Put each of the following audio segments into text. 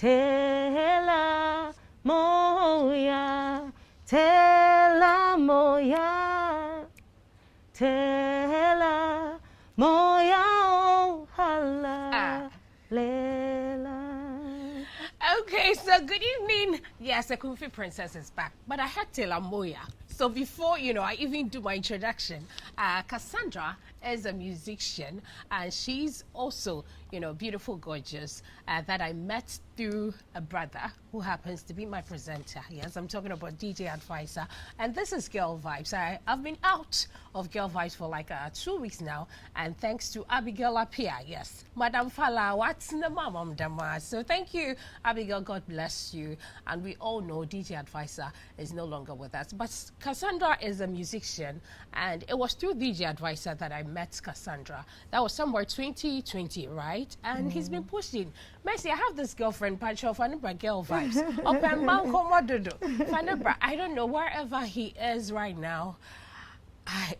Tela moya, tela moya, tela moya oh hala lela. Okay, so good evening. Yes, the Kung Fu Princess is back, but I had Tela Moya. So before, I even do my introduction, Cassandra is a musician, and she's also, beautiful, gorgeous, that I met through a brother who happens to be my presenter. Yes, I'm talking about DJ Advisor, and this is Girl Vibes. I've been out of Girl Vibes for like 2 weeks now, and thanks to Abigail Apia, yes, Madam Fala, what's the mama, Dama? So thank you, Abigail, God bless you. And we all know DJ Advisor is no longer with us, but Cassandra is a musician, and it was through DJ Advisor that I met Cassandra. That was somewhere 2020, right? And he's been pushing. Mercy, I have this girlfriend, Pancho, Fanibra Girl Vibes. I don't know, wherever he is right now.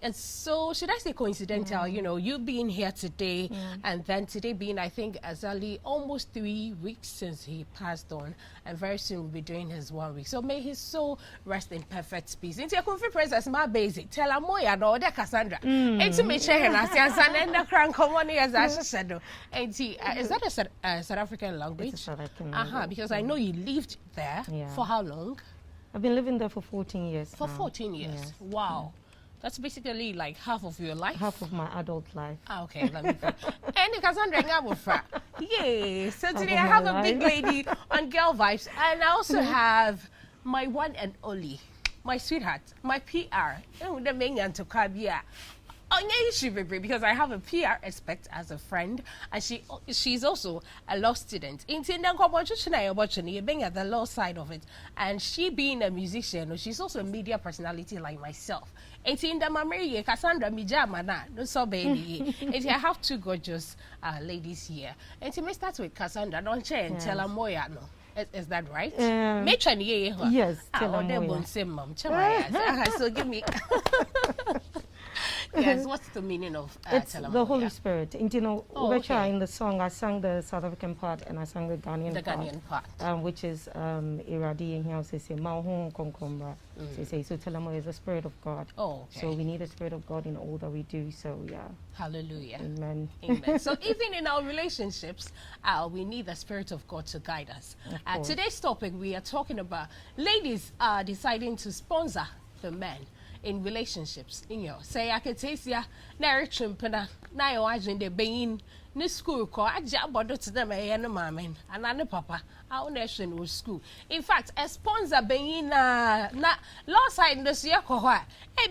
It's so, should I say coincidental, you being here today, and then today being, I think, exactly almost 3 weeks since he passed on, and very soon we'll be doing his 1 week. So may his soul rest in perfect peace. Into your Kung Fu Princess, my basic, tell her more, no, there, Cassandra. Into me, and the crank common as I said. Is that a South African language? It's a South African language. Because I know you lived there for how long? I've been living there for 14 years. For 14 years? Yes. Wow. That's basically like half of your life. Half of my adult life. Okay, let me go. And Cassandra, yay! So today I have a big lady on Girl Vibes, and I also have my one and only, my sweetheart, my PR, because I have a PR expert as a friend, and she's also a law student. Being at the law side of it, and she being a musician, she's also a media personality like myself. Cassandra no so baby. I have two gorgeous ladies here. And to me start with Cassandra, don't you and tell her Moya no. Is that right? Yes, tell her Moya. So give me. Yes, what's the meaning of it's the Holy Spirit. In the song, I sang the South African part and I sang the Ghanaian part. Which is Iradi here say Mahon Konkombra. So Telamo is the Spirit of God. Oh, okay. So we need the Spirit of God in all that we do. So yeah. Hallelujah. Amen. Amen. So even in our relationships, we need the Spirit of God to guide us. Today's topic, we are talking about ladies are deciding to sponsor the men in relationships. Say I can taste ya na na watching the being ni school call I jabber to them no mamen and I papa our nation was school. In fact, a sponsor being na last side in the year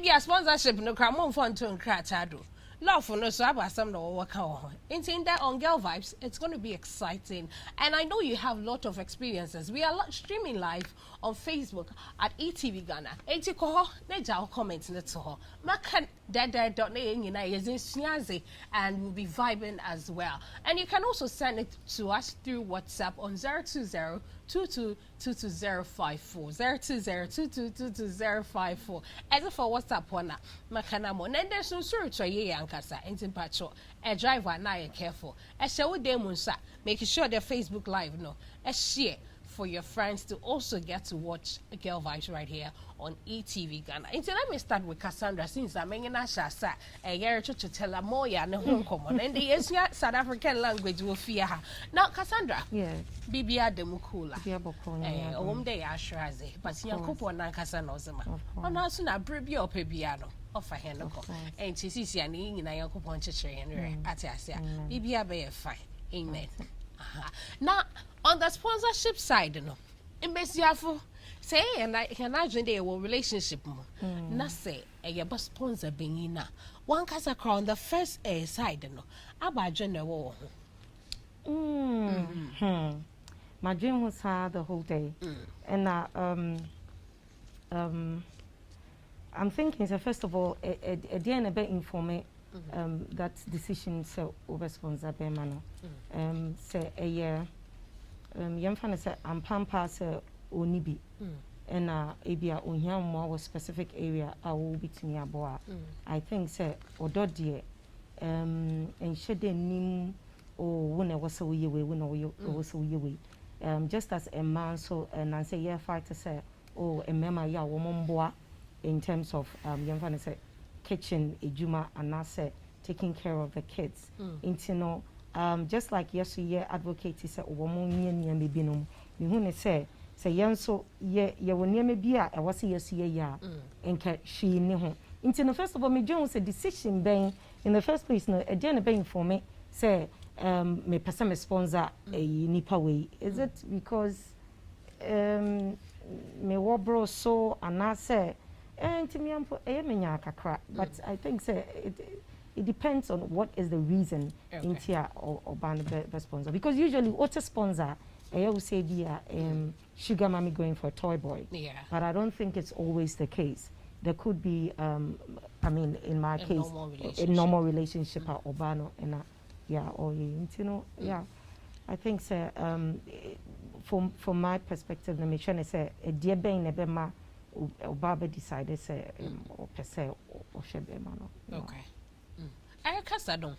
be a sponsorship no cramon fun to cratado. Love for no so some no work on. In that on Girl Vibes, it's going to be exciting. And I know you have a lot of experiences. We are streaming live on Facebook at e.TVGhana. Comments and we'll be vibing as well. And you can also send it to us through WhatsApp on 020 222054 020222054. As for WhatsApp one, makanamo. And there's no sure to ye ankasa in patrol. A driver now careful. A show demonsa, making sure their Facebook Live no. A share for your friends to also get to watch Girl Vibes right here on e.TVGhana. And so let me start with Cassandra, since I'm in Shasa, a year to tell her more and home common. And the South African language will fear her. Now, Cassandra, Bibia de Mukula, day Ashraze, but Yankopo Nankasa Nozama. On us soon a bribio pebiano. Of a henoko, and she sees an in a Yanko Poncha and Atasia. Bibia be fine. Amen. Now, on the sponsorship side, in Bessiafo, say, and I can imagine they will relationship more. Not say, a bus sponsor being in one casa crown the first side, about general. My dream was hard the whole day, and I'm thinking, so first of all, at the end, a bit informal. That decision so over sponsor be mano. Say a year. Yamfana say I'm pampa say onibi. And ebia unya more specific area I will be to me aboa. I think say ododie and shede nim o wona was so ye we wona was so ye we. just as a man, so and I say yeah, fight to say oh a mema yeah woman boy in terms of young fan say kitchen ejuma and I say taking care of the kids. Into no just like yesterday advocate say woman yen maybe no me who say yen so ye won ye be a e was yesterday ya enka she ni ho. Into no first of all me Jones a decision ben in the first place no e dey na ben for me say me person me sponsor a nipa way. Is it because me wobro so and I say to me am kakra, but I think say it depends on what is the reason in here or ban the sponsor, because usually auto sponsor I will say be sugar mommy going for a toy boy, but I don't think it's always the case. There could be I mean in my case a normal relationship or bano and yeah, or you know, yeah. I think say from my perspective, the mission is say a dear being a bema or Baba decided say or per se or shebema. Okay. Erica Sadon,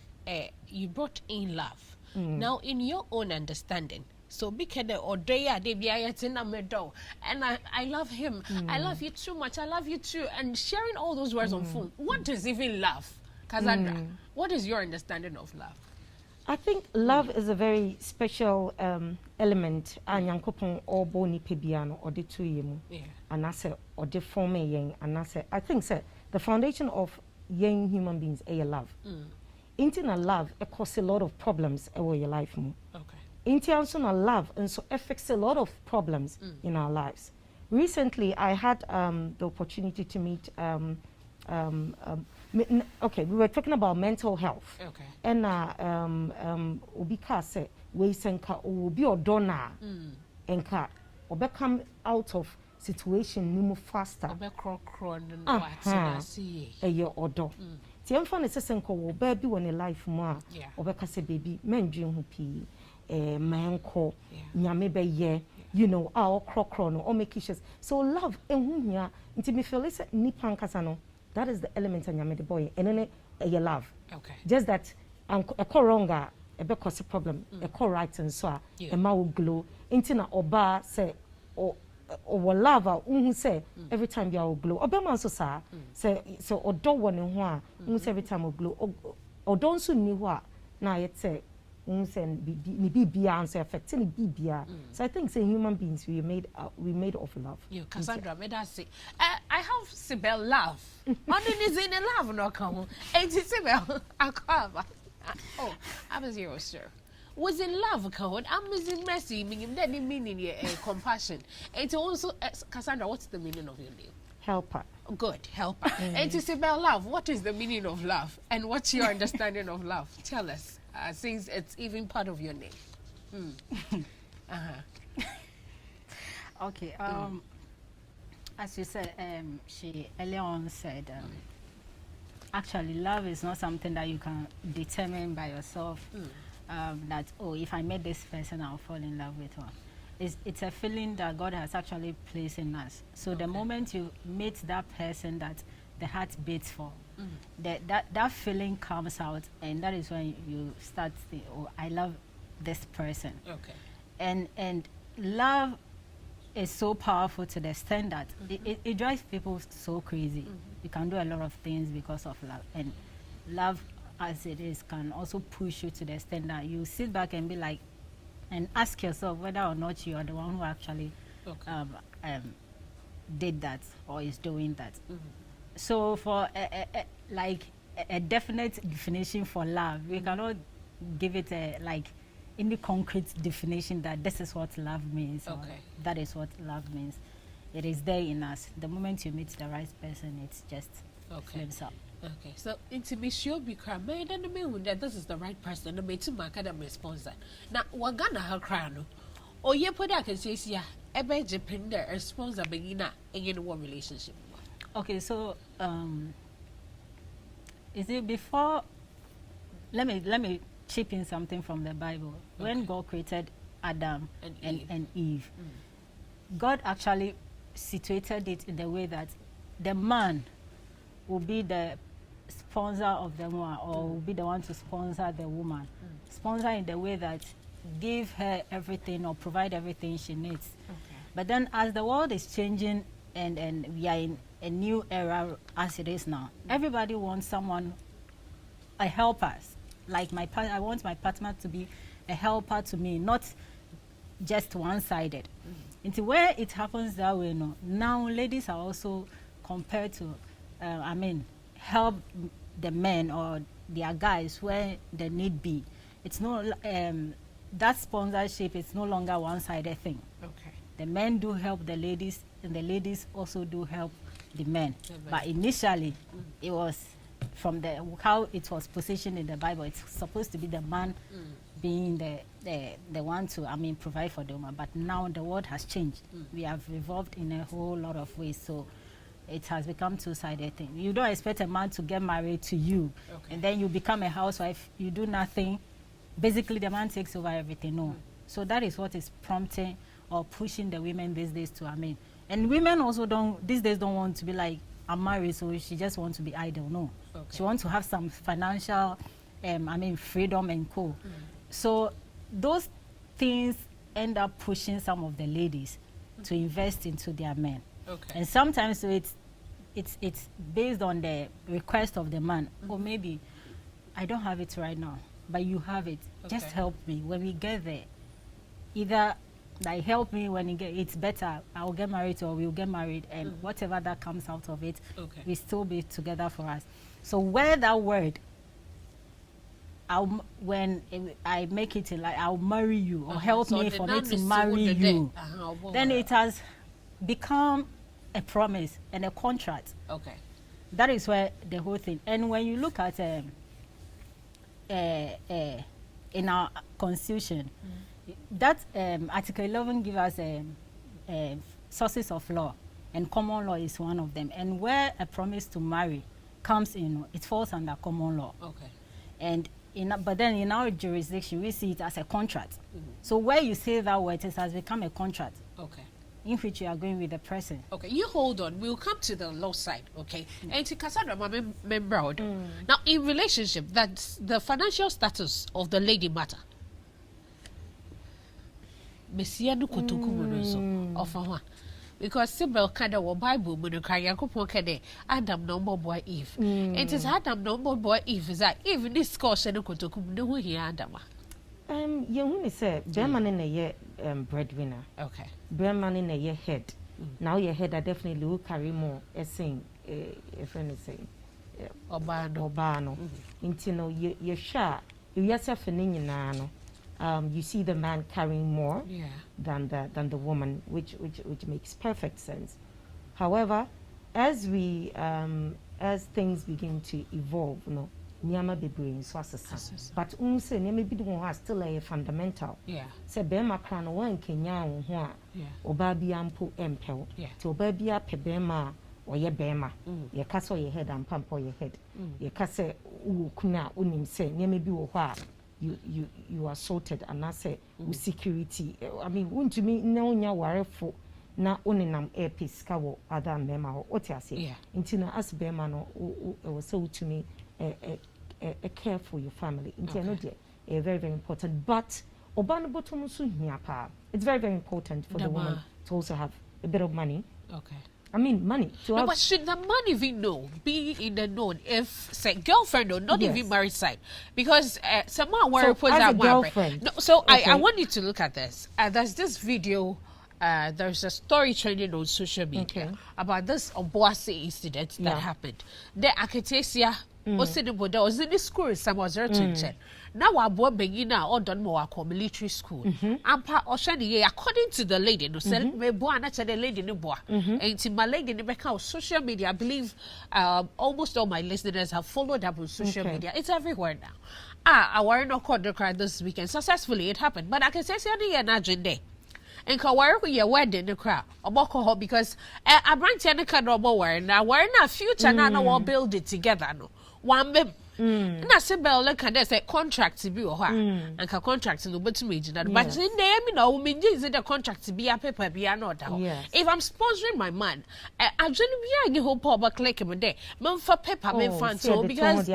you brought in love. Now, in your own understanding, so because or day they be in a middle, and I love him. I love you too much. I love you too. And sharing all those words on phone. What is even love, Cassandra? What is your understanding of love? I think love is a very special element. Anyankopon or boni pebiano or the two yemu. And I say or the form yang and I say I think say the foundation of young human beings is love. Intina love it causes a lot of problems in your life. Okay. Intentional love and so affects a lot of problems in our lives. Recently, I had the opportunity to meet. Okay, we were talking about mental health. Okay. And ubika say we senka ubi odona enka obe come out of situation nimu faster. Obe kron what see. Eyo odo. Ti emfa ne senka wo ba bi woni life mu a obe ka say baby mendwen ho pi manko nyame be ye you know our krokro no o make issues. So love ehun hia nti me feel say nipa nkasa no. That is the element of nyame the boy and then you love. Okay. Just that a wrong a be cause problem a right and so a ma will glow intina oba say or lava say every time you will glow oba man so say so or do one in ho say every time will glow or don't so ni ho na yet say ni bibia and so affecting bibia. So I think say human beings we made of love. You Cassandra made us say I have Sibel love. Only is in a love no come. Ain't it Sibel? I come. Oh, I was here, sir. Was in love, code. I'm in mercy, meaning compassion. And also Cassandra, what's the meaning of your name? Helper. Good, helper. And to Sibel love, what is the meaning of love? And what's your understanding of love? Tell us. Since it's even part of your name. Okay. As you said, she earlier on said, actually, love is not something that you can determine by yourself. That if I met this person, I'll fall in love with her. It's a feeling that God has actually placed in us. So the moment you meet that person that the heart beats for, that feeling comes out, and that is when you start saying, oh, I love this person. Okay. And love is so powerful to the extent that it drives people so crazy. You can do a lot of things because of love, and love as it is can also push you to the extent that you sit back and be like, and ask yourself whether or not you are the one who actually did that or is doing that. So for a definite definition for love, we cannot give it any concrete definition that this is what love means. Okay. That is what love means. It is there in us. The moment you meet the right person, it's just flips up. Okay. So to be sure, because made and me that this is the right person. The mate to my academic sponsor. Now, what gonna her crown? Or you put that and say, yeah, a better depender a sponsor beginner in one relationship. Okay, so is it before? Let me chip in something from the Bible. Okay. When God created Adam and Eve, God actually situated it in the way that the man will be the sponsor of the woman, or will be the one to sponsor the woman. Sponsor in the way that give her everything or provide everything she needs. Okay. But then as the world is changing and we are in a new era as it is now, everybody wants someone, a helper. Like I want my partner to be a helper to me, not just one-sided. Into where it happens that way, no. Now ladies are also compared to, help the men or their guys where the need be. It's no that sponsorship is no longer one-sided thing. Okay. The men do help the ladies, and the ladies also do help the men. But initially, it was from how it was positioned in the Bible. It's supposed to be the man being the one to provide for the woman. But now the world has changed. We have evolved in a whole lot of ways. So it has become two-sided thing. You don't expect a man to get married to you, and then you become a housewife. You do nothing. Basically, the man takes over everything. No. So that is what is prompting or pushing the women these days to And women also these days don't want to be like, I'm married, so she just wants to be idle. No. She wants to have some financial, freedom and co. So those things end up pushing some of the ladies to invest into their men. And sometimes so it's based on the request of the man. Or maybe I don't have it right now, but you have it. Just help me when we get there. Either like help me when it's better, I'll get married or we'll get married, and whatever that comes out of it, we still be together for us. So where that word, when I make it like I'll marry you or help me for me to marry you, then it has become a promise and a contract. That is where the whole thing. And when you look at in our constitution, that Article 11 gives us sources of law, and common law is one of them. And where a promise to marry comes in, it falls under common law. And but then in our jurisdiction, we see it as a contract. So where you say that word, it has become a contract. In which you are going with the person. You hold on. We'll come to the law side, And to Cassandra, member. Now, in relationship, that's the financial status of the lady matter. Messianu kutukumu of because Sibyl kind of Bible when Adam no more boy Eve. It is Adam no more boy Eve. Is that even this course and kutukumu no here Adam? You say Berman in a year breadwinner. Berman in a year head. Now your head I definitely will carry more a saying a friend is saying Obano. Intino you sure you yourself in you see the man carrying more than the woman, which makes perfect sense. However, as things begin to evolve, Nyama be brain so but say nyama be the one still a fundamental. Say bema crown one Kenya one obabi ampo empel to obabi pe bema or ye bema ye castle your head and pump your head ye kase kuna unim say nyama be wa you are sorted and I say with security. I mean won't you mean no nya warefo na oninam airpiece ka wo other mema or what you say intina as bema no was so to me a care for your family. Very, very important. But it's very, very important for the woman to also have a bit of money. I mean, money. But should the money be in the known if, say, girlfriend or not even married side? Because someone were put that girlfriend. I want you to look at this. There's this video. There's a story trending on social media about this Obuasi incident that happened. The Aketesia was in the school, some was now our boy beginner or done more military school. Ampa Oshani, according to the lady, no sell me boy the lady no boy. And to my lady in the social media, I believe almost all my listeners have followed up on social media. It's everywhere now. I weren't no called the cry this weekend. Successfully it happened. But I can say the and Kawari with your wedding the crowd or because I bring Tiana no more now we're not future now we'll build it together no one Na se bell look at say contract bi wo ha and ka contract no betum ejina but in there me na wo menje is the contract bi a paper bi na oda ho if I'm sponsoring my man actually we are go pop click me there me for paper me fan so because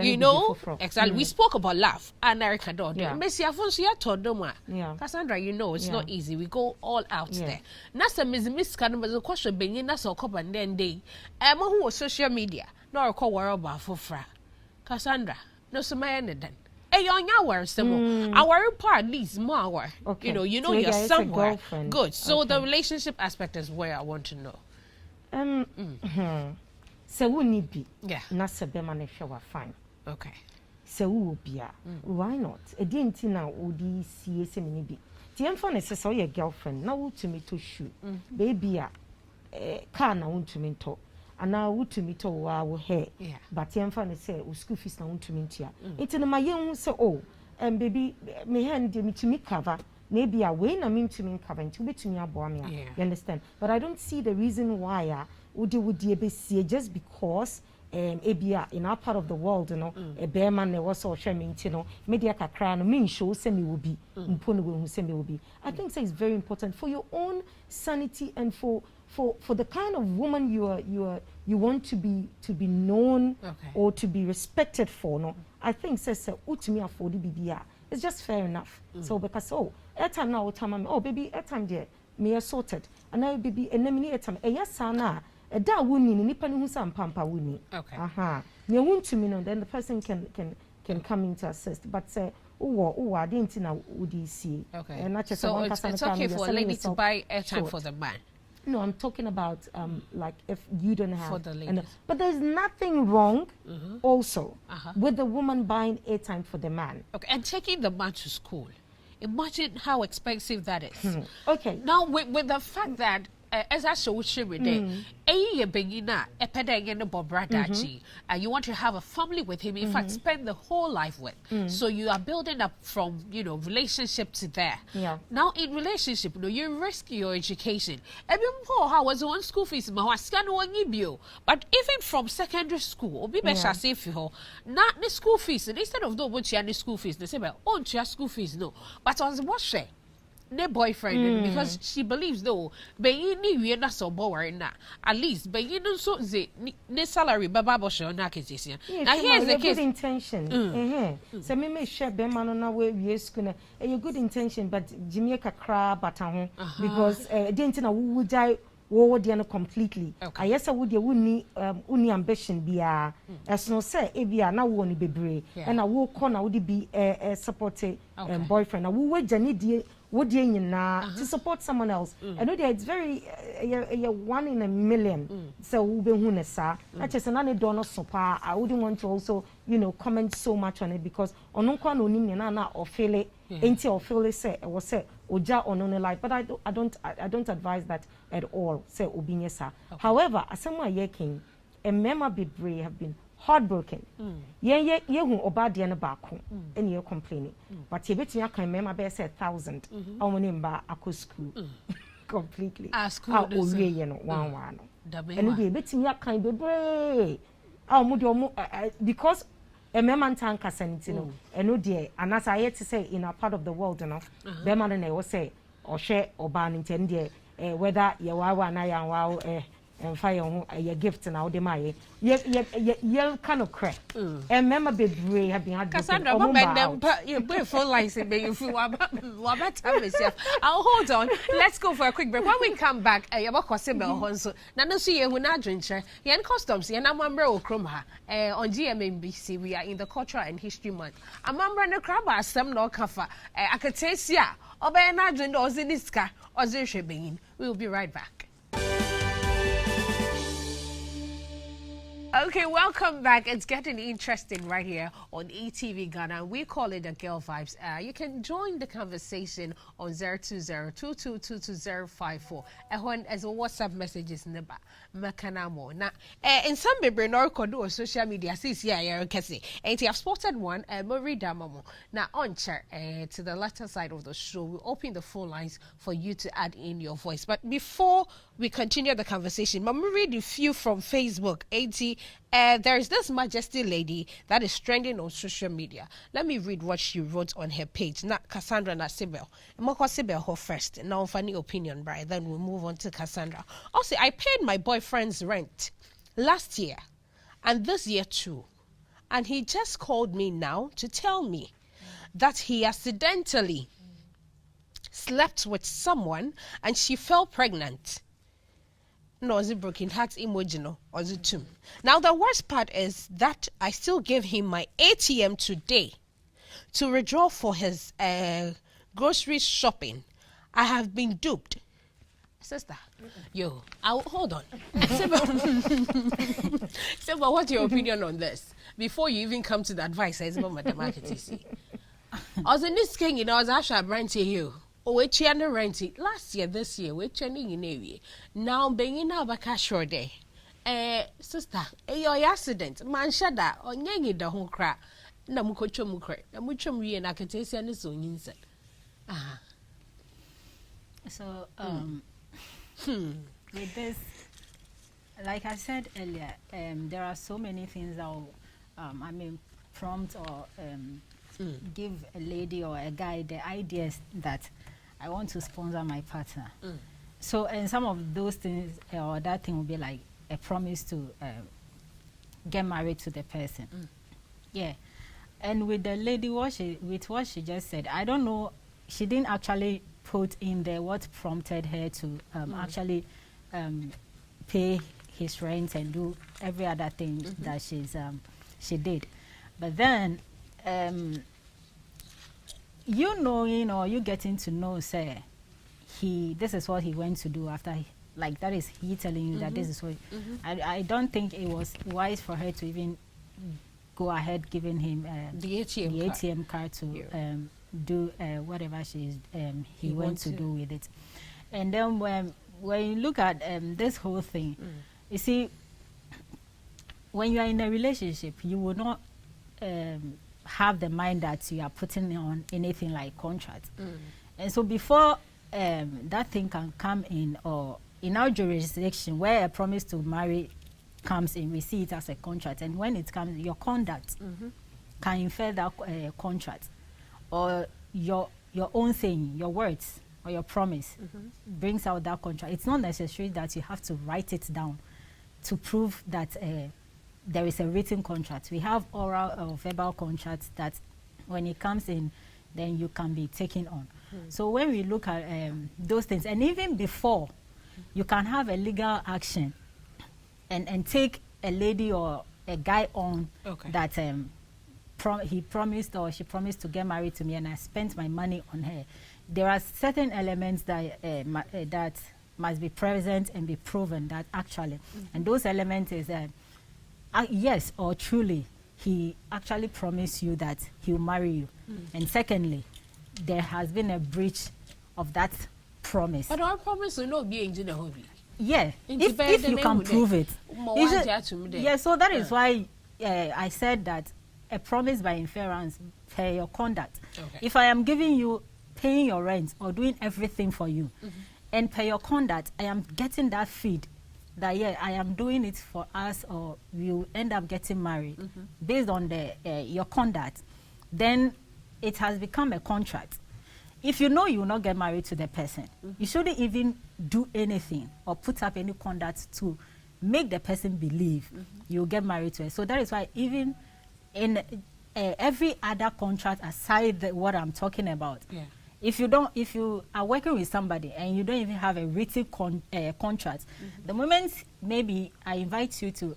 you know exactly we spoke about love and Erica do me see afon so ya todo ma Cassandra you know it's not easy we go all out there na se miss kan me ko hwe benyi na so ko ban den dey mo hu social media na ko woro ba fofra Cassandra, no somebody then. Hey, on your our part at least more. Okay. You know, so you're somewhere. Good. So the relationship aspect is where I want to know. So we need be. Yeah. Not se be man show fine. Okay. So we will be. Why not? A didn't now odi see se me be. The infant is so your girlfriend. Now to me to shoot. Baby car na want to me to. And now would to me to our hair, but young fan say, school fees now to me here. It's in my young so oh, and baby, me hand me to me cover, maybe a way I mean to me cover and to be to me a bomb. You understand? But I don't see the reason why would you see just because ABR in our part of the world, you know, a bear man there was so shaming, you know, media crown mean show semi will be, who semi will be. I think so it's very important for your own sanity and for the kind of woman you want to be known or to be respected for, no, I think says me afford BBR. It's just fair enough. So because airtime now time baby airtime there me sorted and now baby and then airtime yes sana a da wuni nipa ni hu sam pampa wuni. Okay. Me want to me no then the person can come in to assist but say I didn't know would you see. Okay. And not just so it's okay for a lady to buy airtime for the man. No, I'm talking about like if you don't have for the ladies. But there's nothing wrong also with the woman buying airtime for the man. Okay, and taking the man to school. Imagine how expensive that is. Okay. Now with the fact that as I show you today, you want to have a family with him, in fact, spend the whole life with. So you are building up from, relationship to there. Yeah. Now in relationship, you risk your education. How was one school fees, but even from secondary school, not the school fees, instead of no what you school fees, they say, oh, school fees, no. But on what share? Ne boyfriend because she believes though being ni na so bower na at least being so ze ne salary baba bo show na kesi na here is the case good intention so me share be man na we school na a good intention but Jimmy kakra bata ho because didn't na wo jai wo de no completely I yes would you uni ambition bia as no say e bia na wo ni bebre and na wo corner would be a supportive boyfriend na wo jani die would you to support someone else? I know it's very 1 in a million. So we sa. I just another donor sopa. I wouldn't want to also comment so much on it because on no na or feel it or feel it say was say oja on life. But I don't advise that at all. Say obinyesa. However, as someone yeking a member be brave have been heartbroken. Ye hu obade na baako and you complaining. But ye beti aka remember be say 1,000. I want him ba ako school. Completely. School one. And ye beti aka bebre. Because a member tanka sentinel and no dear and as I yet to say in a part of the world be man na say or share or ban intend whether ye wa na ya wow and fire your gift now de my ye kind of crap and remember be brave have been had Cassandra you full license be you feel I'll hold on, let's go for a quick break. When we come back you honso na no see you na adwenche yen customs yen amambre okrom ha on GMMBC we are in the culture and history month amambre no crab asem no kafa akatesia obey na adwende oziniska ozehwebeyin. We will be right back. Okay, welcome back. It's getting interesting right here on e.TVGhana. We call it the Girl Vibes. You can join the conversation on 020-2222-054. And as a WhatsApp messages neba makanamo. Now, in some people no on social media, see here kasi. And you have spotted one, Marie Damamo. Now on chair to the latter side of the show, we open the phone lines for you to add in your voice. But before we continue the conversation, Mama read a few from Facebook. there is this Majesty lady that is trending on social media. Let me read what she wrote on her page. Not Cassandra, not Sibel. Moko Sibel her first. Now, funny opinion, right? Then we'll move on to Cassandra. Also, I paid my boyfriend's rent last year and this year too. And he just called me now to tell me that he accidentally slept with someone and she fell pregnant. No, is it broken heart emoji no? Or is it too? Now the worst part is that I still gave him my ATM today to withdraw for his grocery shopping. I have been duped. Sister, yo, hold on. Seba, what's your opinion on this? Before you even come to the advice, I about the market. I was in this king, I was actually renting you. Oh, we're renting last year, this year, we're training in area. Now, being in our cash or day. Sister, your accident, man, shut that, or yangy the whole crap. Namukochum crack, and which we and I can taste any so inside. Ah. So, with this, like I said earlier, there are so many things that will, prompt or give a lady or a guy the ideas that I want to sponsor my partner. So, and some of those things or that thing will be like a promise to get married to the person. Yeah. And with the lady, what she just said, I don't know, she didn't actually put in there what prompted her to actually pay his rent and do every other thing that she did. But then, you getting to know, say, this is what he went to do after, that is he telling you that this is what, I don't think it was wise for her to even go ahead giving him the ATM card to do whatever he went to do with it. And then when you look at this whole thing, you see, when you are in a relationship, you will not have the mind that you are putting on anything like contract. And so before that thing can come in, or in our jurisdiction where a promise to marry comes in, we see it as a contract. And when it comes, your conduct can infer that contract, or your own thing, your words or your promise brings out that contract. It's not necessary that you have to write it down to prove that there is a written contract. We have oral or verbal contracts that when it comes in, then you can be taken on. So when we look at those things, and even before, you can have a legal action and take a lady or a guy on that he promised or she promised to get married to me, and I spent my money on her. There are certain elements that that must be present and be proven that actually, and those elements is yes or truly he actually promised you that he'll marry you, and secondly, there has been a breach of that promise. But our promise will not be in the hobby. Yeah, if you can prove it. Yeah, so that is why I said that a promise by inference per your conduct. If I am giving you, paying your rent or doing everything for you, and per your conduct, I am getting that feed that I am doing it for us, or you end up getting married based on your conduct, then it has become a contract. If you know you will not get married to the person, you shouldn't even do anything or put up any conduct to make the person believe you will get married to her. So that is why even in every other contract aside what I'm talking about, if you are working with somebody and you don't even have a written contract, the moment maybe I invite you to,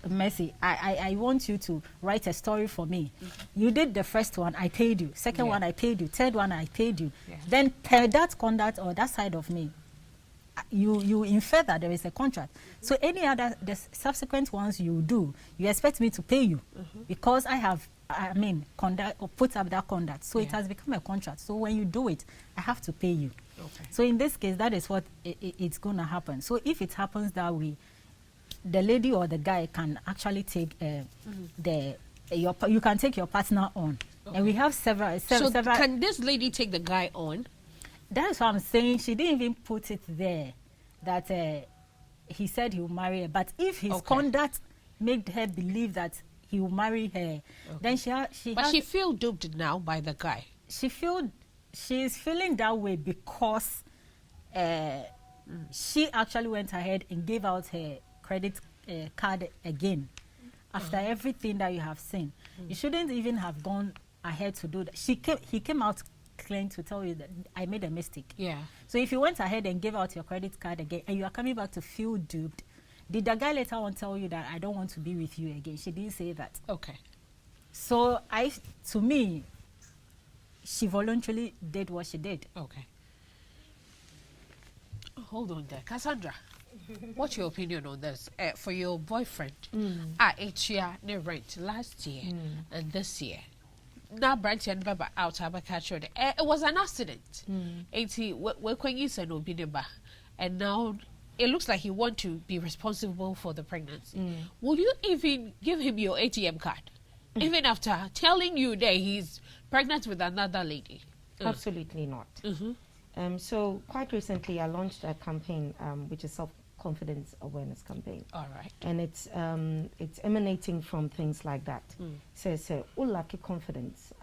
Mercy, I want you to write a story for me. You did the first one, I paid you. Second one, I paid you. Third one, I paid you. Then per that conduct or that side of me, you infer that there is a contract. So any other, the subsequent ones you do, you expect me to pay you because I have, conduct or put up that conduct. So it has become a contract. So when you do it, I have to pay you. So in this case, that is what it's going to happen. So if it happens that way, the lady or the guy can actually take you can take your partner on. And we have several. So can this lady take the guy on? That's what I'm saying. She didn't even put it there that he said he'll marry her. But if his conduct made her believe that he will marry her. Then she feel duped now by the guy. She's feeling that way because she actually went ahead and gave out her credit card again after everything that you have seen. You shouldn't even have gone ahead to do that. He came out clean to tell you that I made a mistake. Yeah. So if you went ahead and gave out your credit card again and you are coming back to feel duped, did the guy later on tell you that I don't want to be with you again? She didn't say that. Okay. So to me, she voluntarily did what she did. Okay. Hold on there. Cassandra, what's your opinion on this? For your boyfriend, each year, they rent last year and this year. Now, Branch and Baba out have a catch on it was an accident. 80, when you said no, and now it looks like he want to be responsible for the pregnancy. Will you even give him your ATM card, even after telling you that he's pregnant with another lady? Absolutely not. So quite recently, I launched a campaign, which is self-confidence awareness campaign. All right. And it's emanating from things like that. So, lucky confidence.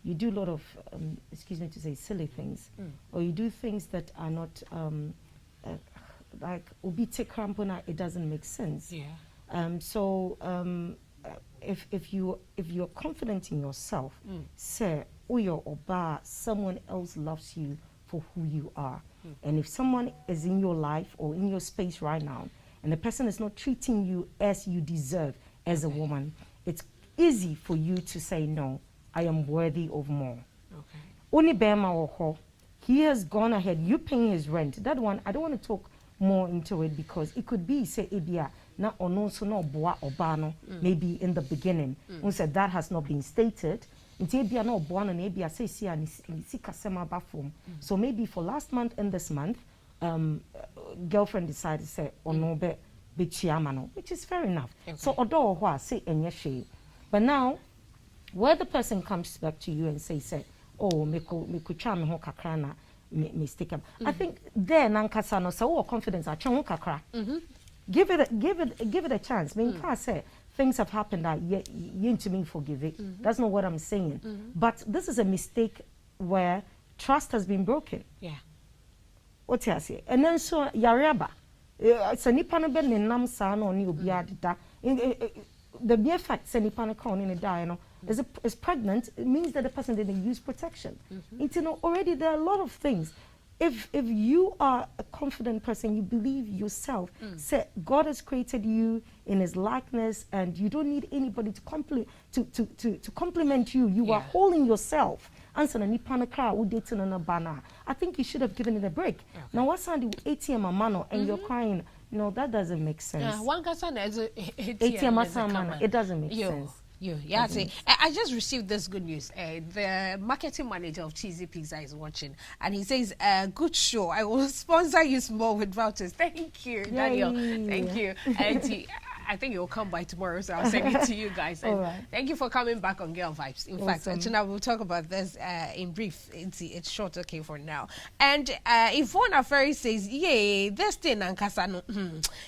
You do a lot of, excuse me to say, silly things, or you do things that are not like ubite krampona. It doesn't make sense. Yeah. If you're confident in yourself, say, uyo oba, someone else loves you for who you are. And if someone is in your life or in your space right now, and the person is not treating you as you deserve as a woman, it's easy for you to say, no, I am worthy of more. Okay. Only Bema Oho, he has gone ahead, you paying his rent. That one, I don't want to talk more into it because it could be, say, Ebia, na ono so no boa obano, maybe in the beginning. Said that has not been stated. So maybe for last month and this month, girlfriend decided to say, oh no, which is fair enough. Okay. So odo say enye. But now, where the person comes back to you and say, oh, me chame ho kakra na mistake. I think there nankasa no so confidence a chon kakra. Give it a chance. Me can say things have happened that you to me forgive it. That's not what I'm saying. But this is a mistake where trust has been broken. Yeah. What I say? And then so yareba. It's a nipa no be ne nam sa no ni obi adida. The mere fact say nipa no kan in die no is pregnant, it means that the person didn't use protection. It's, already there are a lot of things. If you are a confident person, you believe yourself, say God has created you in his likeness and you don't need anybody to compliment you. You are holding yourself. I think you should have given it a break. Okay. Now what's on the ATM mano and you're crying? No, that doesn't make sense. One person has ATM it doesn't make sense. See, I just received this good news. The marketing manager of Cheesy Pizza is watching, and he says, "Good show. I will sponsor you small with vouchers." Thank you, Daniel. Thank you. And I think it will come by tomorrow, so I'll send it to you guys. And thank you for coming back on Girl Vibes. In fact, Anchina, we'll talk about this in brief. It's short, okay, for now. And Yvonne Aferi says, yay, this thing, Ankasano.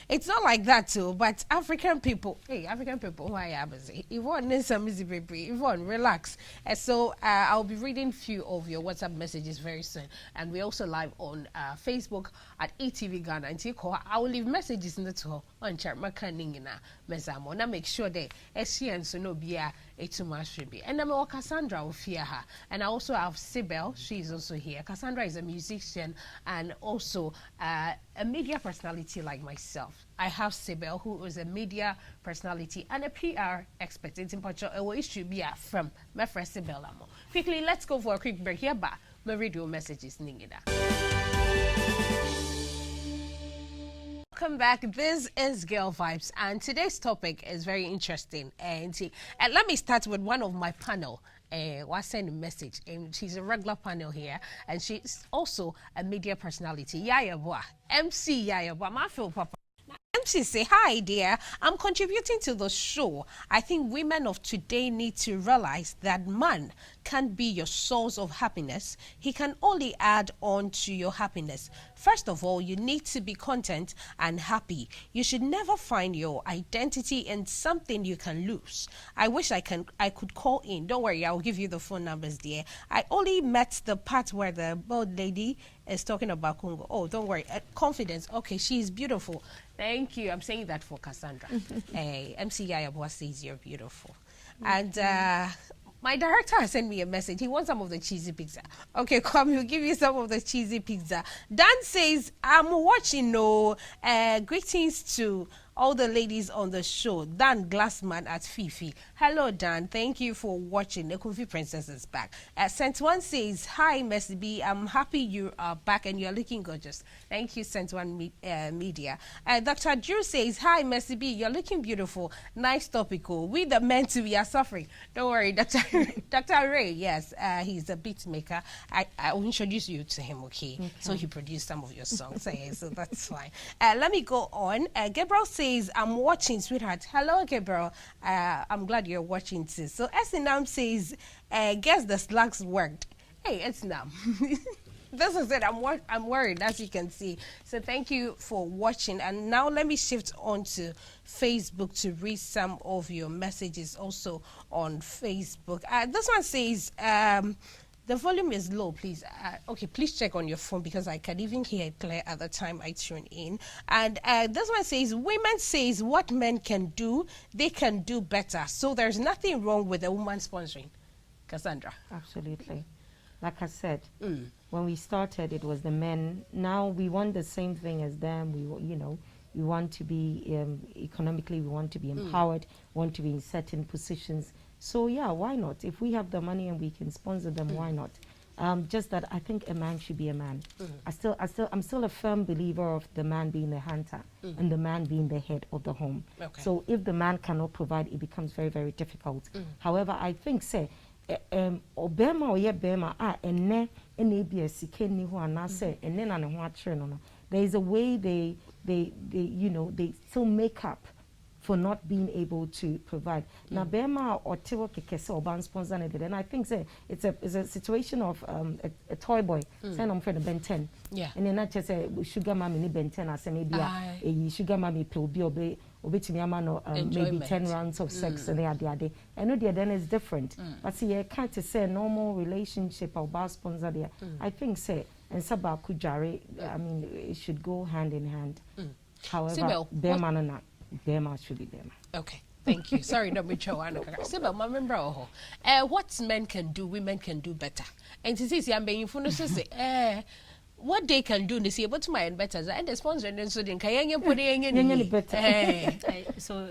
It's not like that, too, but African people, why am I Yvonne, Yvonne, relax. So I'll be reading a few of your WhatsApp messages very soon. And we're also live on Facebook at e.TVGhana. And I will leave messages in the tour on chat. Mezamo na make sure that and so no be too much be. And I'm Cassandra will fear her. And I also have Sibel, she's also here. Cassandra is a musician and also a media personality like myself. I have Sibel, who is a media personality and a PR expert. It's important it should be from my friend Sibel. Quickly, let's go for a quick break here, but my radio messages ningida. Welcome back. This is Girl Vibes, and today's topic is very interesting. And let me start with one of my panel. Was send a message, and she's a regular panel here, and she's also a media personality. Yaya Boa, MC Yaya Boa, my feel papa. MC say, hi dear, I'm contributing to the show. I think women of today need to realize that man can't be your source of happiness. He can only add on to your happiness. First of all, you need to be content and happy. You should never find your identity in something you can lose. I wish I could call in. Don't worry, I'll give you the phone numbers, dear. I only met the part where the old lady is talking about Congo. Oh, don't worry. Confidence. Okay, she's beautiful. Thank you. I'm saying that for Cassandra. Hey, MC Yayaboa says you're beautiful. And my director has sent me a message. He wants some of the cheesy pizza. Okay, come, he'll give you some of the cheesy pizza. Dan says, I'm watching, greetings to all the ladies on the show. Dan Glassman at Fifi. Hello, Dan. Thank you for watching. The Kufi Princess is back. Saint One says, hi, Messi B. I'm happy you are back and you're looking gorgeous. Thank you, Saint One Media. Dr. Drew says, hi, Messi B. You're looking beautiful. Nice topical. We the men too, we are suffering. Don't worry, Dr. Ray. Yes, he's a beat maker. I will introduce you to him, okay? So he produced some of your songs. So that's fine. Let me go on. Gabriel says, I'm watching, sweetheart. Hello, Gabriel. I'm glad you're watching too. So Esinam says, guess the slugs worked. Hey, Esinam. This is it. I'm worried, as you can see. So thank you for watching. And now let me shift on to Facebook to read some of your messages also on Facebook. This one says, the volume is low, please. Okay, please check on your phone because I can even hear it clear at the time I tune in. And this one says, women says what men can do, they can do better. So there's nothing wrong with a woman sponsoring. Cassandra. Absolutely. Like I said, when we started, it was the men. Now we want the same thing as them. We want to be economically, we want to be empowered, want to be in certain positions. So yeah, why not? If we have the money and we can sponsor them, why not? Just that I think a man should be a man. I'm still a firm believer of the man being the hunter and the man being the head of the home. Okay. So if the man cannot provide, it becomes very, very difficult. However, I think say obema or ye bema ene be a sikeni who are say and then no. There is a way they still make up for not being able to provide. Now, Bema or Tiwa Kekese or Ban sponsor and I think say it's a situation of a toy boy. Say I'm friend of Ben 10. Yeah. And then I just say sugar mommy ni Ben 10 I say maybe a sugar mommy will be to me maybe 10 rounds of sex and the I know the then is different. But see, I can't say normal relationship or bar sponsor there. I think say and Saba Kujari, I mean it should go hand in hand. However, Bema Bema should be Bema. Okay, thank you. Sorry, no, what men can do, women can do better. And to see, I'm being say, what they can do, they say, what's my better? And the sponsor, and so then can put in better. So,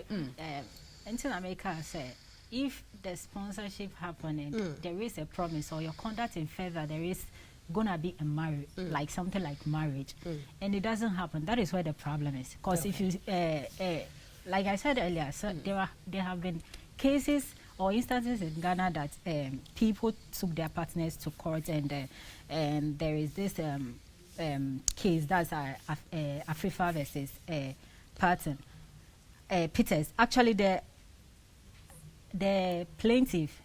until America say, if the sponsorship happening, there is a promise, or your conduct in favor, there is gonna be a marriage, like something like marriage, and it doesn't happen. That is where the problem is. Because if you, like I said earlier, so there have been cases or instances in Ghana that people took their partners to court, and there is this case that's Afrifa versus Patton Peters. Actually, the plaintiff,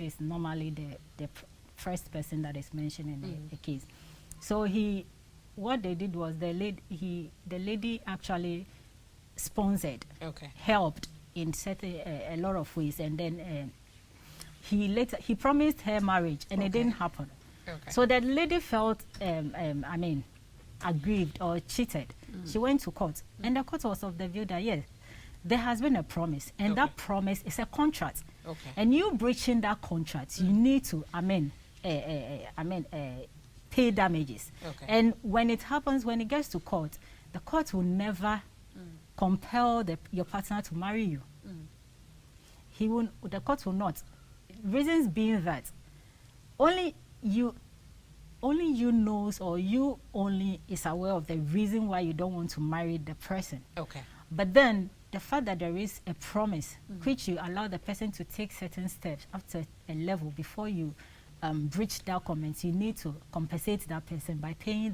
is normally the first person that is mentioned in the case. So what they did was the lady actually sponsored, helped in a lot of ways, and then he promised her marriage, and it didn't happen. So that lady felt aggrieved or cheated. She went to court, and the court was of the view that yes, there has been a promise, and that promise is a contract. And you breaching that contract, you need to pay damages. And when it happens, when it gets to court, the court will never compel your partner to marry you. The court will not. Reasons being that only you knows, or you only is aware of the reason why you don't want to marry the person. But then the fact that there is a promise, which you allow the person to take certain steps up to a level before you breach that comment, you need to compensate that person by paying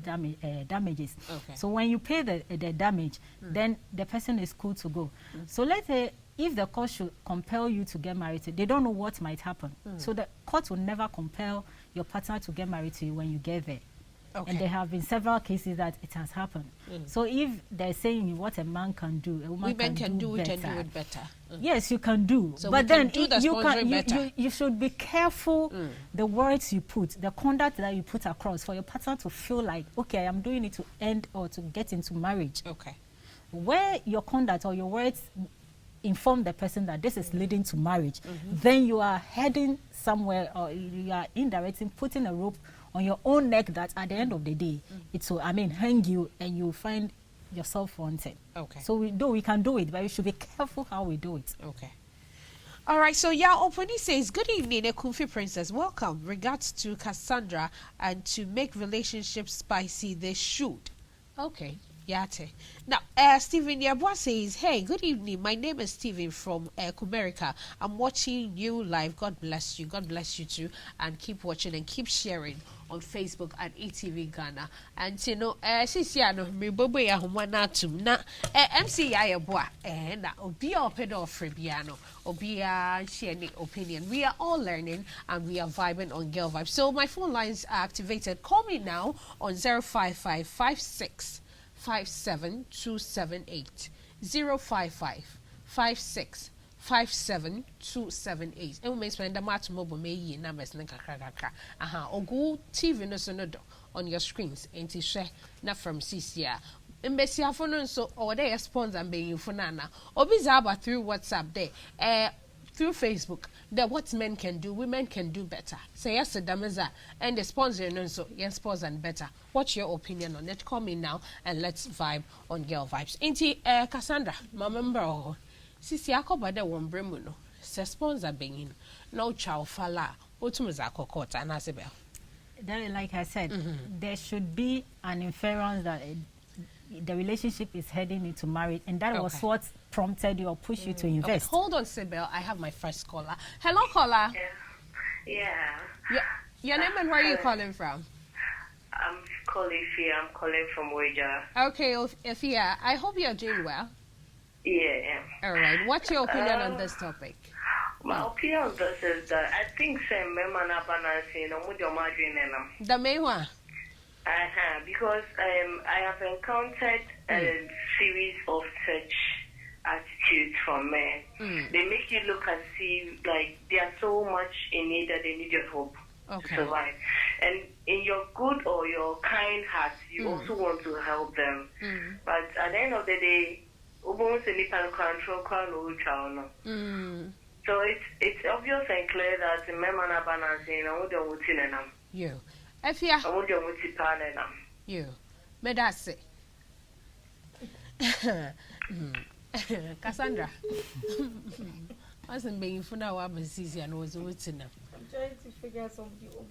damages. So when you pay the damage, then the person is cool to go. So let's say if the court should compel you to get married, they don't know what might happen. So the court will never compel your partner to get married to you when you get there. And Okay. there have been several cases that it has happened. So if they're saying what a man can do, a woman Women can do it better. and do it better. Yes, you can do. So but we then can do the you sponsoring better. you should be careful the words you put, the conduct that you put across for your partner to feel like, okay, I am doing it to end or to get into marriage. Okay. Where your conduct or your words inform the person that this is leading to marriage, then you are heading somewhere, or you are indirectly putting a rope on your own neck that at the end of the day, it will, hang you and you find yourself wanted. Okay. So we can do it, but we should be careful how we do it. Okay. All right, so yeah, Oponi says, good evening, Ekunfi Princess. Welcome. Regards to Cassandra, and to make relationships spicy, they should. Okay. Yate. Now, Stephen Yabwa says, hey, good evening. My name is Stephen from Kumerica. I'm watching you live. God bless you. God bless you too. And keep watching and keep sharing on Facebook at e.TVGhana. And you know, Sisiano, me bobo ya humana tum na MC Yabwa, na obi opedo frebiano, obi share opinion. We are all learning and we are vibing on Girl Vibe. So my phone lines are activated. Call me now on 05556 57278 055 56 57278. And we may spend a match mobile may numbers kakra. Ogu TV no sonodo on your screens. Ain't share na from CCA. Mbesi afono so or they sponsor and being funana. Obizaba through WhatsApp there. Through Facebook, that what men can do, women can do better. Say yes, Damaza, and the sponsor and so yes, sponsor and better. What's your opinion on it? Call me now and let's vibe on Girl Vibes. Ain't Cassandra, my member, Sisi Akoba de one bremuno, se sponsor being no chow fala, Otumazako court and Asabel. Then, like I said, there should be an inference that the relationship is heading into marriage, and that was what prompted you or pushed you to invest. Okay. Hold on, Sibel. I have my first caller. Hello, caller. Yeah. Your name and where are you calling from? I'm calling Fia. I'm calling from Waja. Okay, Fia. I hope you're doing well. Yeah. All right. What's your opinion on this topic? My opinion on this is that I think same men are balancing on with your margin and The main one. because I have encountered a series of such attitudes from men. They make you look as if like they are so much in need that they need your help to survive. And in your good or your kind heart, you also want to help them. But at the end of the day, almost any kind of control. So it's obvious and clear that the men are balancing and what they're watching and you. Efia. I want you to plan and you. But that's it. Cassandra. I wasn't being for now. I'm easy and was waiting. I'm trying to figure out somebody over to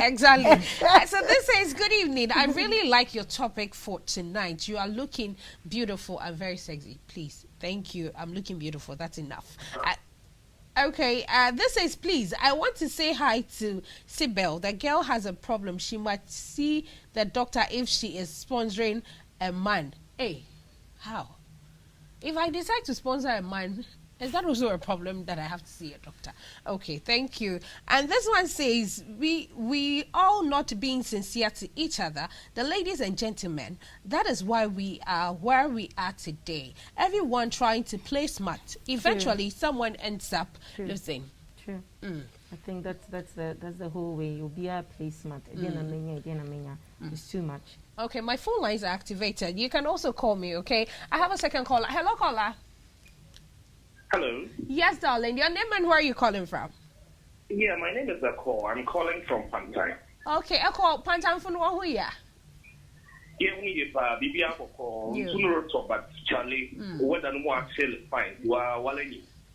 Exactly. So this says, good evening. I really like your topic for tonight. You are looking beautiful and very sexy. Please. Thank you. I'm looking beautiful. That's enough. Okay, this says, please, I want to say hi to Sibel. The girl has a problem. She might see the doctor if she is sponsoring a man. Hey, how? If I decide to sponsor a man, is that also a problem that I have to see a doctor? Okay, thank you. And this one says, we all not being sincere to each other, the ladies and gentlemen, that is why we are where we are today. Everyone trying to play smart. Eventually, someone ends up losing. True. I think that's the whole way. You'll be a play smart. It's too much. Okay, my phone lines are activated. You can also call me, okay? I have a second caller. Hello, caller. Hello. Yes, darling. Your name and where are you calling from? Yeah, my name is Akko. I'm calling from Pantai. Okay, Akko, Pantai from who ya? Yeah, we need Bibi Akko. Sooner but Charlie, whether no more sell fine.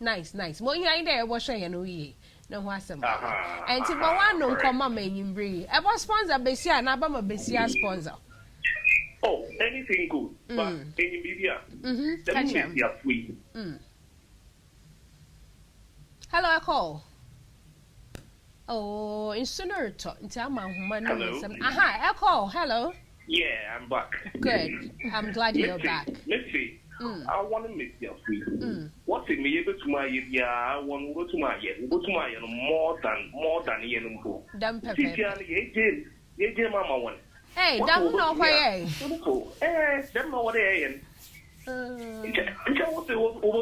Nice. Mo ya ide wo hwe ye no yi. No ho asem. And ti ba wan no nkoma manyimbre. E bo sponsor besia na ba ma besia sponsor. Oh, anything good. But any Bibia. That means you are free. Hello, Akko. Oh, in sooner to Hello. Aha, Akko, hello. Yeah, I'm back. Good. I'm glad you're back. Let's see. I want to make you free. What if me able to my I want to go to my more than yen. Damn pepper. Ye mama one. Hey, damn no why. Them know what they are. Over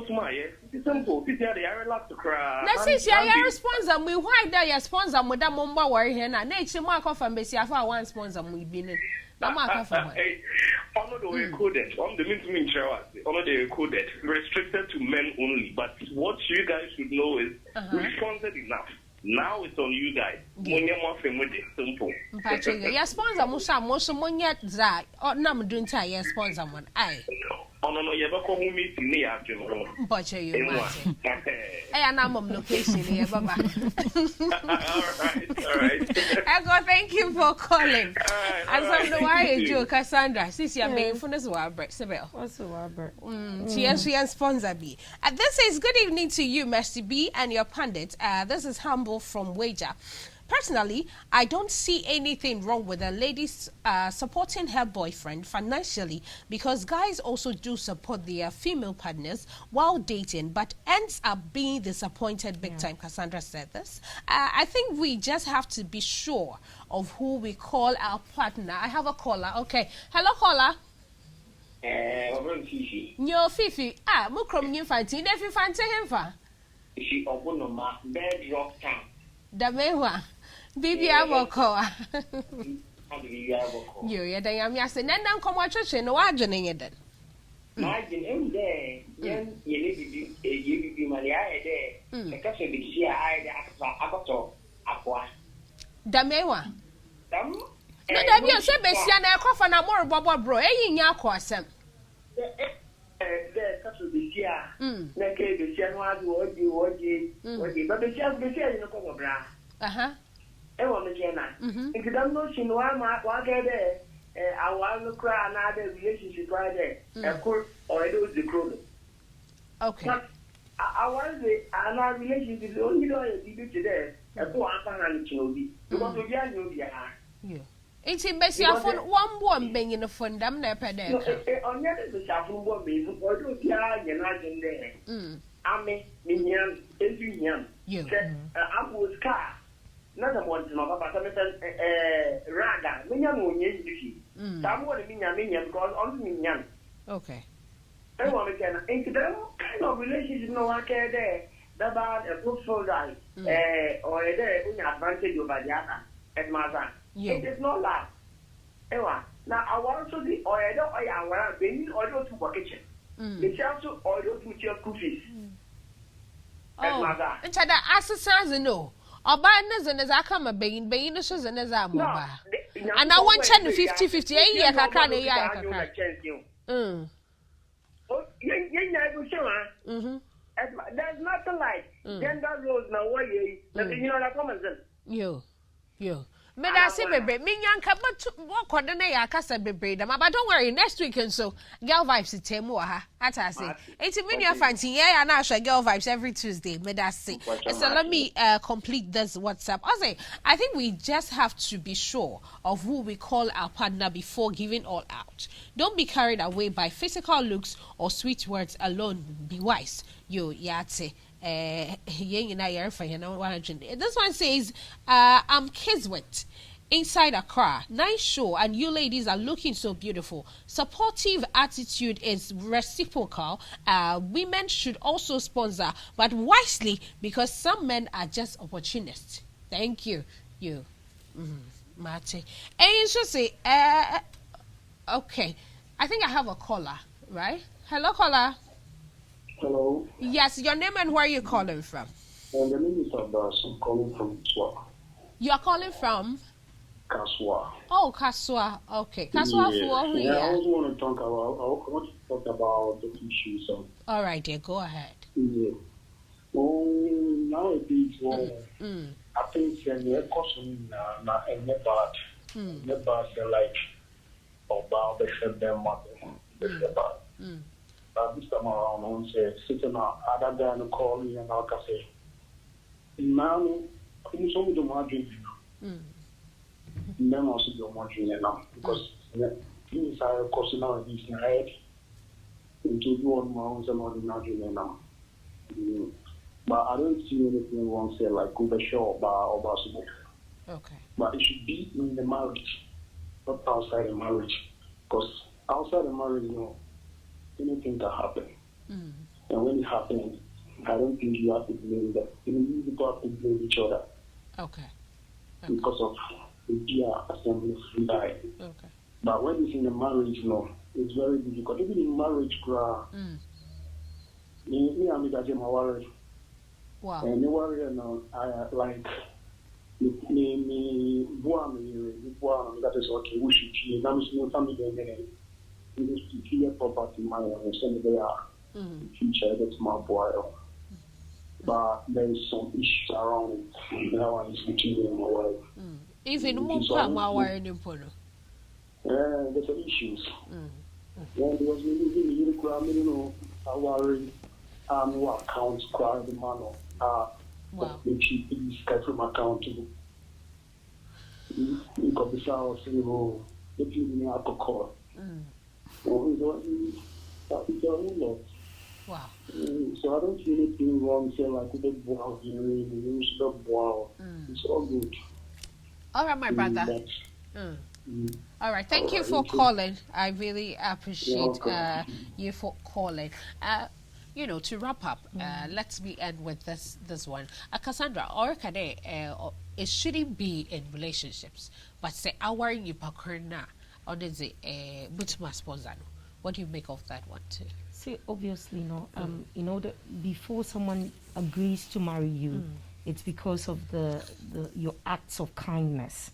to my it's simple. This year they are allowed to cry. Let's see, I sponsor me. Why that you sponsor me? That mumba worry here now. Nature mark off and basi. I found one sponsor we been in. That mark off. Honor the recorded. On the mean honor the recorded. Restricted to men only. But what you guys should know is we sponsored enough. Now it's on you guys. Simple. Patrick, your sponsor Musa Mosa Monya Za. Oh, nam doing tie your sponsor one. Aye. Oh no, you ever call me to me after Butcher you, Martin. I am on location here, Baba. All right. Ego, thank you for calling. And some the why Joe Cassandra, since you're main for this Warbert, Sibyl. What's a Warbert? She and sponsor B. This is good evening to you, Mercy B, and your pundit. This is Humble from Wager. Personally, I don't see anything wrong with a lady supporting her boyfriend financially because guys also do support their female partners while dating, but ends up being disappointed big time. Cassandra said this. I think we just have to be sure of who we call our partner. I have a caller. Okay. Hello, caller. Nyo Fifi. Mukrom nyo fanti. Nefi fanti hemfa. She open my bedrock town. Damewa. Bibi abokoa. Yo, ya da yam yase. Nenda nkomo church no adwene yeden. Imagine em there. Yen ye bibi mali aye there. The person be see aye there akoto akwa. Damewa. Dam. No da bi o se besia na ekofa na more bobo bro. Eyi nya akọ asem. The person be see na ke be see no adu oji. But be see you no ko bra. Ewo me jena. If you don't know she know wa get there, I want to cry another relationship right there. Of course, or it was the crown. Okay. But I want to say another relationship only know you do today. Of course, I'm going to be because we are new here. Yeah. It's in best your phone one one being in the phone damn near per day. No, on the other side, one baby, or do you are in there? I mean, Minion, every young. You. I was car. Not a one to know, but I'm raga. Minion won't use you. Someone Minion because on Minion. Okay. I want to get into them kind of relationship no one care there. The bad a good soul die, or a day when advantage over the other at Mazan. It is not love. Ewa. Now I want to be or I don't I want to or to work kitchen. The chance to or to your cookies. Oh, and that assassin no. Oba neze neze aka ma beyin no so ze neze amoba. And I want 50-50 eh kakra na ya kakra. Oh, there's nothing like gender roles now why you know that common sense. Yo. Me da se bebre me nyanka but what kwode na ya kasa bebre da but don't worry next week and so girl vibes temu wa ha ata say enti me nua fanti ya na hwe girl vibes every Tuesday me da say so let me complete this WhatsApp. I think we just have to be sure of who we call our partner before giving all out. Don't be carried away by physical looks or sweet words alone. Be wise. Yo yate this one says I'm Kiswet inside Accra. Nice show and you ladies are looking so beautiful. Supportive attitude is reciprocal. Women should also sponsor but wisely because some men are just opportunists. Thank you. Mate. And you should say okay. I think I have a caller, right? Hello caller. Hello. Yes, your name and where are you calling from? The name is Abbas. I'm calling from Kaswa. You are calling from? Kaswa. Oh, Kaswa. Okay. Kaswa for who? Yeah, I also want to talk about the issues. All right, dear. Go ahead. Yeah. Nowadays, I think the caution not bad. Like about the them bad. This time around, I say, sitting other than call me and I'll say, now, I'm so much then also do more now because things are costing out this night. into do on my own some ordinary now. But I don't see anything wrong say like over shore or possible. Okay. But it should be in the marriage, not outside the marriage. Because outside the marriage, anything can happen. And when it happens, I don't think you have to blame them. You people have to blame each other. Okay. Because of the assembly free die. Okay. But when it's in the marriage, it's very difficult. Even in marriage, me and my worry. Wow. And the worry now, I like me that is okay. We should see. I'm seeing family in this clear property money and send they are. Future that's my boy. But there is some issues around it. Now I'm between me and my wife. Even more there's issues. When there was me, I worry. No accounts crowd the man wow. Make sure please get from accountable. You got the sound saying, if you need alcohol. That is a whole lot. Wow. So I don't see anything wrong saying like the wow, wow. It's all good. All right, my brother. All right, thank you for calling. I really appreciate you for calling. To wrap up, let's end with this one. Cassandra, or it shouldn't be in relationships, but say our yupakurna or is it butma sponsor. What do you make of that one too? See, obviously, in order before someone agrees to marry you, it's because of your acts of kindness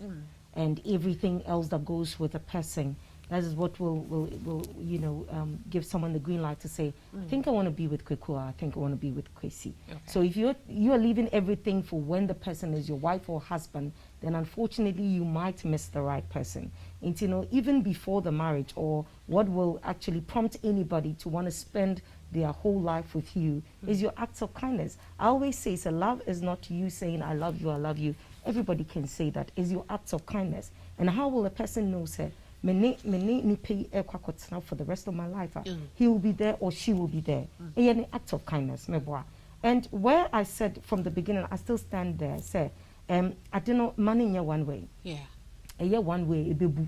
and everything else that goes with a person. That is what will give someone the green light to say, I think I want to be with Kwekua, I think I want to be with Kwesi. Okay. So if you are leaving everything for when the person is your wife or husband, then unfortunately you might miss the right person. And even before the marriage, or what will actually prompt anybody to want to spend their whole life with you is your acts of kindness. I always say, so love is not you saying I love you, I love you. Everybody can say that. Is your acts of kindness. And how will a person know, say, for the rest of my life? He will be there or she will be there. An act of kindness. And where I said from the beginning, I still stand there, say, I don't know, money in one way. Yeah. A year one way, a baby.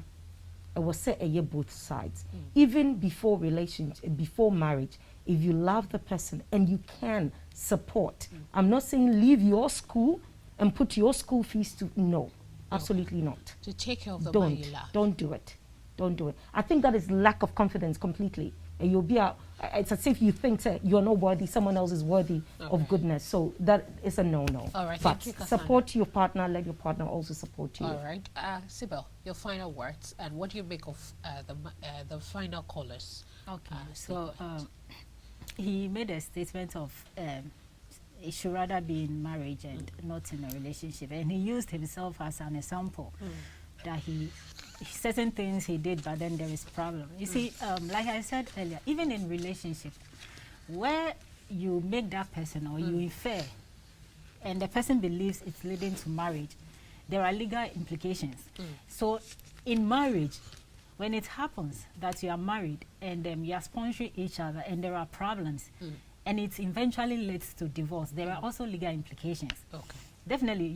I was say a year both sides. Even before relationship, before marriage, if you love the person and you can support, I'm not saying leave your school and put your school fees to, no, absolutely not. To take care of the man you love. Don't do it. Don't do it. I think that is lack of confidence completely. And you'll be it's as if you think that you're not worthy, someone else is worthy of goodness. So that is a no-no. All right, but thank you, support your partner, let your partner also support you. All right. Sybil, your final words, and what do you make of the final callers? Okay, so he made a statement of it should rather be in marriage and not in a relationship. And he used himself as an example that certain things he did, but then there is problem. You see, like I said earlier, even in relationship, where you make that person or you infer, and the person believes it's leading to marriage, there are legal implications. So in marriage, when it happens that you are married and you are sponsoring each other and there are problems, and it eventually leads to divorce, there are also legal implications. Okay. Definitely,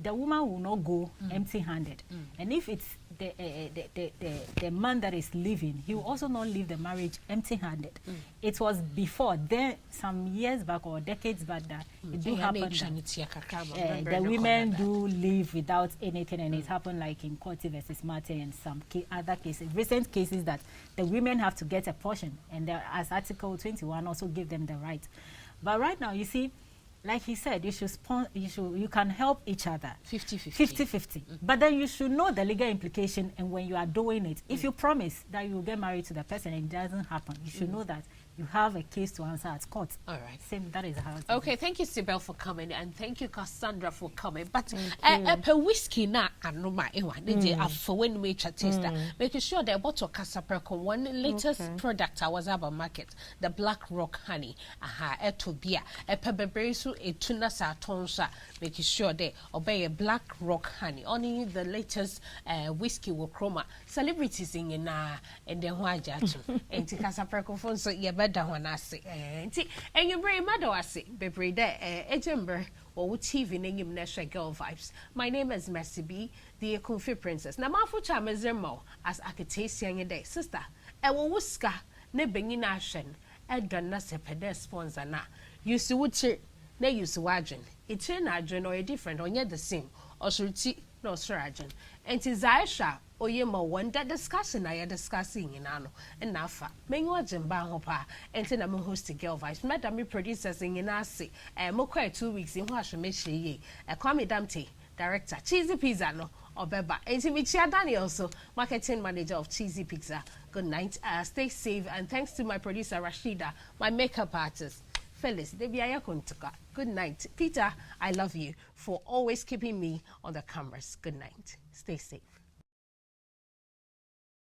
the woman will not go empty-handed. And if it's the man that is leaving, he will also not leave the marriage empty-handed. It was before, some years back or decades back, that it do happen that, the women do leave without anything, and it happened like in Coty versus Martin and some other cases, recent cases, that the women have to get a portion, and as Article 21 also give them the right. But right now, you see, like he said, you can help each other 50-50. But then you should know the legal implication, and when you are doing it, if you promise that you will get married to the person and it doesn't happen, you should know that you have a case to answer at court. All right. Same, that is how it is. Okay, thank you, Sybil, for coming, and thank you, Cassandra, for coming. But per whiskey na anoma ewa DJ for when we chat taster, making sure the bottle Casaperco one latest product I was about market, the Black Rock honey. Aha, eto bia. Per bebre so tuna sa tonsa, making sure they obey a Black Rock Honey. Only the latest whiskey will chroma. Celebrities in and then why judge. And to Casa Percophone, so you better when I say, and you bring mother, I say, Bebre there, Edinburgh. Or TV name Nesha Girl Vibes. My name is Mercy B, the Ekunfi Princess. Na mafu chamezemo as akitesi yenye day. Sister, ewo wuska ne bengi na ashen. Edra na sepede sponsor na. Yusu wuchi ne yusu wajen. Ichi na ajen or different or yet the same. Or shuti no surajen. And tis Aisha or ye mo one that discussion I are discussing in ano. And nafa. Mengo wajen ba hopa. And then I'm host Girl Vibes. Madam me producers in Nasi. Mo 2 weeks in wash me she Kwame Damte, director, Cheesy Pizza no or Beba. And Timichia Daniel also, marketing manager of Cheesy Pizza. Good night. Stay safe and thanks to my producer Rashida, my makeup artist. Phyllis, good night. Peter, I love you for always keeping me on the cameras. Good night. Stay safe.